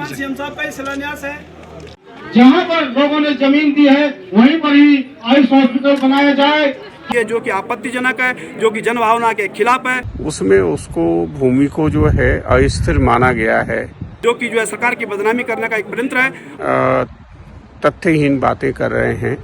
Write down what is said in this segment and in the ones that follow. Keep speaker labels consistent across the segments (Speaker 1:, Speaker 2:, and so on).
Speaker 1: CM साहब का शिलान्यास है।
Speaker 2: जहां पर लोगों ने जमीन दी है वहीं पर ही आयुष हॉस्पिटल बनाया जाए,
Speaker 1: ये जो कि आपत्तिजनक है, जो कि जनभावना के खिलाफ है,
Speaker 3: उसमें उसको भूमि को जो है अस्थिर माना गया है।
Speaker 1: जो कि जो है सरकार की बदनामी करने का एक षड्यंत्र है।
Speaker 3: तथ्यहीन बातें कर रहे हैं।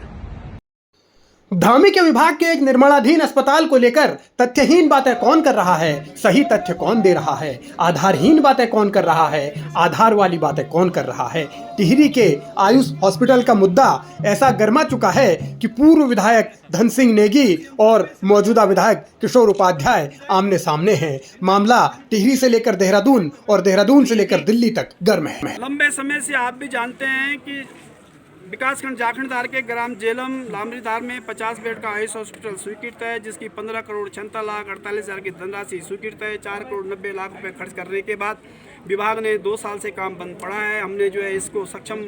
Speaker 4: धामी के विभाग के एक निर्माणाधीन अस्पताल को लेकर तथ्यहीन बातें कौन कर रहा है, सही तथ्य कौन दे रहा है, आधारहीन बातें कौन कर रहा है, आधार वाली बातें कौन कर रहा है। टिहरी के आयुष हॉस्पिटल का मुद्दा ऐसा गर्मा चुका है कि पूर्व विधायक धन सिंह नेगी और मौजूदा विधायक किशोर उपाध्याय आमने सामने हैं। मामला टिहरी से लेकर देहरादून और देहरादून से लेकर दिल्ली तक गर्म है।
Speaker 1: लंबे समय से आप भी जानते हैं कि विकासखंड जाखंडधार के ग्राम जेलम लामरीधार में 50 बेड का आयुष हॉस्पिटल स्वीकृत है, जिसकी 15 करोड़ 46,48,000 की धनराशि स्वीकृत है। 4 करोड़ 90 लाख रुपए खर्च करने के बाद विभाग ने 2 साल से काम बंद पड़ा है। हमने जो है इसको सक्षम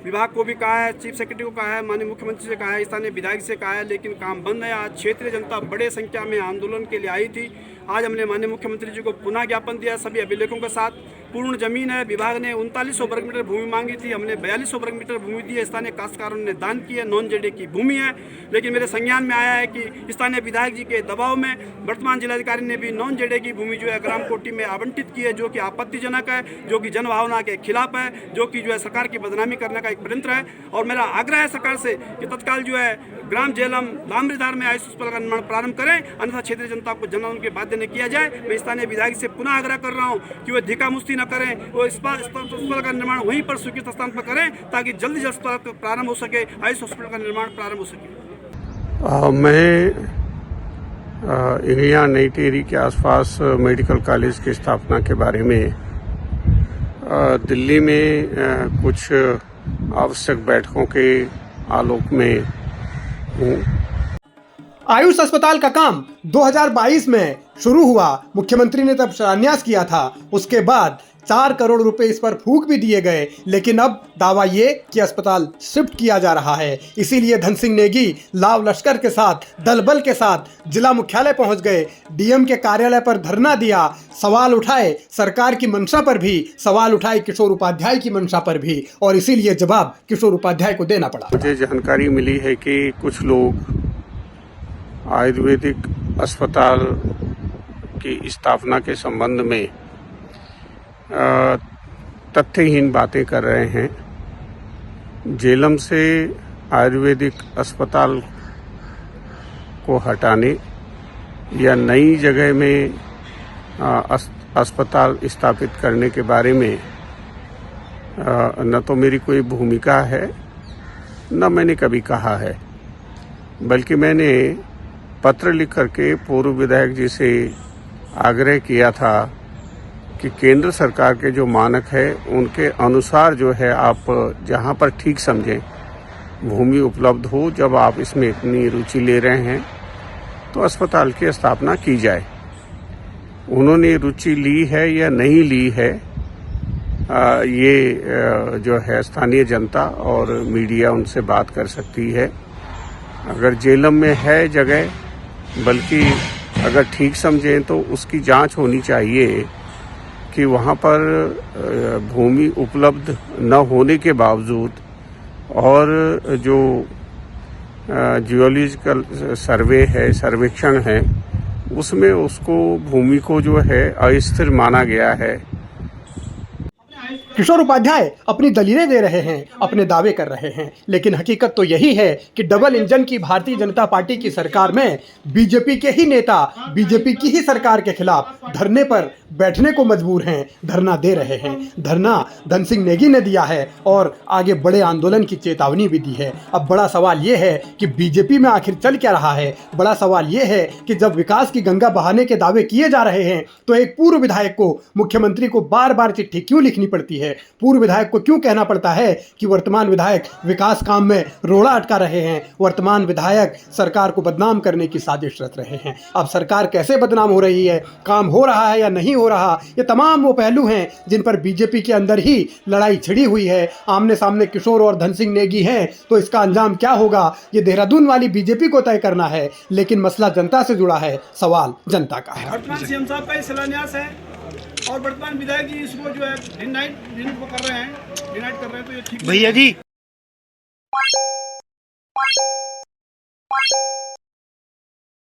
Speaker 1: विभाग को भी कहा है, चीफ सेक्रेटरी को कहा है, माननीय मुख्यमंत्री से कहा है, स्थानीय विधायक से कहा है, लेकिन काम बंद है। आज क्षेत्रीय जनता बड़े संख्या में आंदोलन के लिए आई थी। आज हमने माननीय मुख्यमंत्री जी को पुनः ज्ञापन दिया सभी अभिलेखों के साथ। पूर्ण जमीन है, विभाग ने 3900 वर्ग मीटर भूमि मांगी थी, हमने 4200 वर्ग मीटर भूमि दी है। स्थानीय काश्तकारों ने दान की है, नॉन जेडे की भूमि है। लेकिन मेरे संज्ञान में आया है कि स्थानीय विधायक जी के दबाव में वर्तमान जिलाधिकारी ने भी नॉन जेडे की भूमि जो है ग्राम कोटी में आवंटित की है, जो कि आपत्तिजनक है, जो कि जनभावना के खिलाफ है, जो कि जो है सरकार की बदनामी करने का एक षड्यंत्र है। और मेरा आग्रह है सरकार से कि तत्काल जो है ग्राम जेलम लामरीधार में आयुष अस्पताल का निर्माण प्रारंभ करें, अन्यथा क्षेत्रीय जनता को जन के बाध्य न किया जाए। मैं स्थानीय विधायक से पुनः आग्रह कर रहा हूं कि वो धिका मुस्ती न करें, वो अस्पताल का निर्माण वहीं पर स्वीकृत स्थान पर करें, ताकि जल्दी से अस्पताल प्रारंभ हो सके, आयुष हॉस्पिटल का निर्माण प्रारंभ हो सके।
Speaker 3: मैं इंगिया नई टिहरी के आसपास मेडिकल कॉलेज की स्थापना के बारे में दिल्ली में कुछ आवश्यक बैठकों के आलोक में हूँ।
Speaker 4: आयुष अस्पताल का काम 2022 में शुरू हुआ। मुख्यमंत्री ने तब शिलान्यास किया था। उसके बाद 4 करोड़ रुपए इस पर फूंक भी दिए गए, लेकिन अब दावा ये कि अस्पताल शिफ्ट किया जा रहा है। इसीलिए धन सिंह नेगी लाव लश्कर के साथ, दल बल के साथ जिला मुख्यालय पहुंच गए, डीएम के कार्यालय पर धरना दिया, सवाल उठाए सरकार की मंशा पर भी, सवाल उठाए किशोर उपाध्याय की मंशा पर भी, और इसीलिए जवाब किशोर उपाध्याय को देना पड़ा।
Speaker 3: मुझे जानकारी मिली है कि कुछ लोग आयुर्वेदिक अस्पताल की स्थापना के संबंध में तथ्यहीन बातें कर रहे हैं। जेलम से आयुर्वेदिक अस्पताल को हटाने या नई जगह में अस्पताल स्थापित करने के बारे में न तो मेरी कोई भूमिका है, न मैंने कभी कहा है, बल्कि मैंने पत्र लिख करके पूर्व विधायक जी से आग्रह किया था कि केंद्र सरकार के जो मानक है उनके अनुसार जो है आप जहां पर ठीक समझें भूमि उपलब्ध हो, जब आप इसमें इतनी रुचि ले रहे हैं तो अस्पताल की स्थापना की जाए। उन्होंने रुचि ली है या नहीं ली है, ये जो है स्थानीय जनता और मीडिया उनसे बात कर सकती है। अगर जेलम में है जगह, बल्कि अगर ठीक समझें तो उसकी जांच होनी चाहिए कि वहाँ पर भूमि उपलब्ध न होने के बावजूद और जो जियोलॉजिकल सर्वे है, सर्वेक्षण है, उसमें उसको भूमि को जो है अस्थिर माना गया है।
Speaker 4: किशोर उपाध्याय अपनी दलीलें दे रहे हैं, अपने दावे कर रहे हैं, लेकिन हकीकत तो यही है कि डबल इंजन की भारतीय जनता पार्टी की सरकार में बीजेपी के ही नेता बीजेपी की ही सरकार के खिलाफ धरने पर बैठने को मजबूर हैं, धरना दे रहे हैं। धरना धन सिंह नेगी ने दिया है और आगे बड़े आंदोलन की चेतावनी भी दी है। अब बड़ा सवाल ये है कि बीजेपी में आखिर चल क्या रहा है। बड़ा सवाल ये है कि जब विकास की गंगा बहाने के दावे किए जा रहे हैं तो एक पूर्व विधायक को, मुख्यमंत्री को बार बार चिट्ठी क्यों लिखनी पड़ती है? पूर्व विधायक को क्यों कहना पड़ता है कि वर्तमान विधायक विकास काम में रोड़ा अटका रहे हैं, वर्तमान विधायक सरकार को बदनाम करने की साजिश रच रहे हैं? अब सरकार कैसे बदनाम हो रही है, काम हो रहा है या नहीं हो रहा, ये तमाम वो पहलू हैं जिन पर बीजेपी के अंदर ही लड़ाई छिड़ी हुई है। आमने सामने किशोर और धन सिंह नेगी हैं, तो इसका अंजाम क्या होगा ये देहरादून वाली बीजेपी को तय करना है, लेकिन मसला जनता से जुड़ा है, सवाल जनता का है।
Speaker 1: वर्तमान सीएम साहब का शिलान्यास है और वर्तमान विधायक जी इसको जो है डिनाइट कर रहे हैं तो ये ठीक
Speaker 5: भैया जी